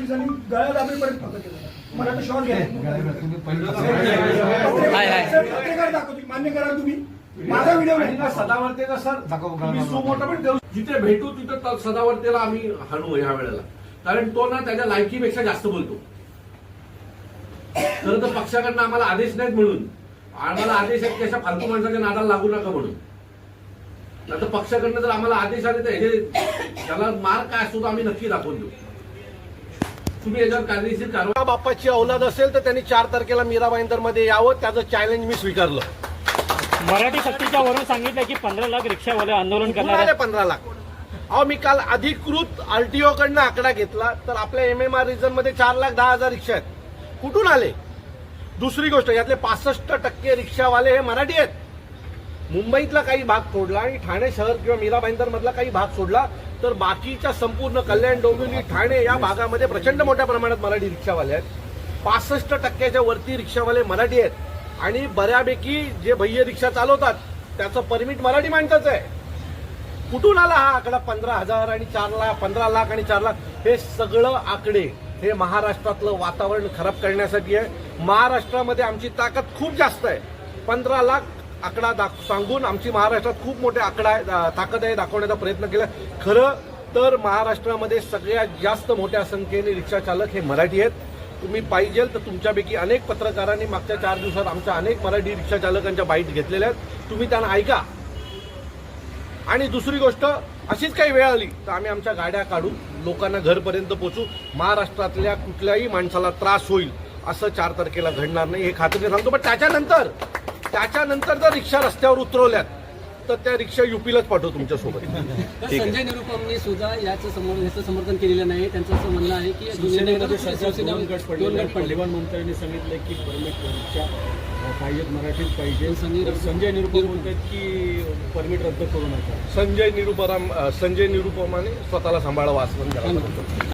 पोलिसांनी गळा दाबेपर्यंत पकडलं केलं. मला तर शॉर्ट घ्यायला पत्रकार दाखवतो, मान्य करा तुम्ही. माझा व्हिडिओ नाही. सदावर्तेला सर तुम्ही सुमोटो पण देऊ, जिथे भेटू तिथे सदावर्तेला आम्ही हाणू ह्या वेळेला. कारण तो ना त्याच्या लायकीपेक्षा जास्त बोलतो. खरं तर पक्षाकडनं आम्हाला आदेश नाहीत म्हणून, आम्हाला आदेश आहेत की अशा फालतू माणसाच्या नादाला लागू नका म्हणून. नंतर पक्षाकडनं जर आम्हाला आदेश आले तर त्याला मार काय असतो तो आम्ही नक्की दाखवून देऊ. तुम्ही याच्यावर कायदेशीर कारवाई. बाप्पाची औलाद असेल तर त्यांनी 4 तारखेला मीरा भाईंदरमध्ये यावं, त्याचं चॅलेंज मी स्वीकारलं. मराठी सक्तीच्या वरून सांगितलं की 15 लाख रिक्षावाले आंदोलन करणार आले 15 लाख. अहो मी काल अधिकृत आरटीओ कडनं आकडा घेतला तर आपल्या MMR रिजन मध्ये 4,10,000 रिक्षा आहेत. कुठून आले? दुसरी गोष्ट, यातले 65% रिक्षावाले हे मराठी आहेत. मुंबईतला काही भाग सोडला आणि ठाणे शहर किंवा मीरा भाईंदर मधला काही भाग सोडला तर बाकीच्या संपूर्ण कल्याण, डोंबिवली, ठाणे या भागामध्ये प्रचंड मोठ्या प्रमाणात मराठी रिक्षावाले आहेत. 65% वरती रिक्षावाले मराठी आहेत आणि बऱ्यापैकी जे भैया रिक्षा चालवतात त्याचं परमिट मराठी माणसाचं आहे. कुठून आला हा आकडा 15,000 आणि 4 लाख, 15 लाख आणि 4 लाख? हे सगळं आकडे हे महाराष्ट्रातलं वातावरण खराब करण्यासाठी आहे. महाराष्ट्रामध्ये आमची ताकद खूप जास्त आहे. 15 लाख आकडा सांगून आमची महाराष्ट्रात खूप मोठे ताकद आहे दाखवण्याचा प्रयत्न केला. खरं तर महाराष्ट्रामध्ये सगळ्यात जास्त मोठ्या संख्येने रिक्षा चालक हे मराठी आहेत. तुम्ही पाहिजे तर तुमच्यापैकी अनेक पत्रकारांनी मागच्या 4 दिवसात आमच्या अनेक मराठी रिक्षा चालकांच्या बाईट घेतलेल्या आहेत. तुम्ही त्यांना ऐका. आणि दुसरी गोष्ट, अशीच काही वेळ आली तर आम्ही आमच्या गाड्या काढू, लोकांना घरपर्यंत पोहोचू. महाराष्ट्रातल्या कुठल्याही माणसाला त्रास होईल असं 4 तारखेला घडणार नाही हे खात्रीने सांगतो. पण त्याच्यानंतर जर रिक्षा रस्त्यावर उतरवल्यात तर त्या रिक्षा युपीलाच पाठवू तुमच्यासोबत. संजय निरुपमने सुद्धा याचं समर्थन केलेलं नाही. त्यांचं असं म्हणणं आहे की दोन गट पडले. मंत्र्यांनी सांगितलं की परमिट रिक्षा पाहिजेत, मराठीत पाहिजे. संजय निरुपम म्हणतात की परमिट रद्द करू नका. संजय निरुपमाने स्वतःला सांभाळावं असं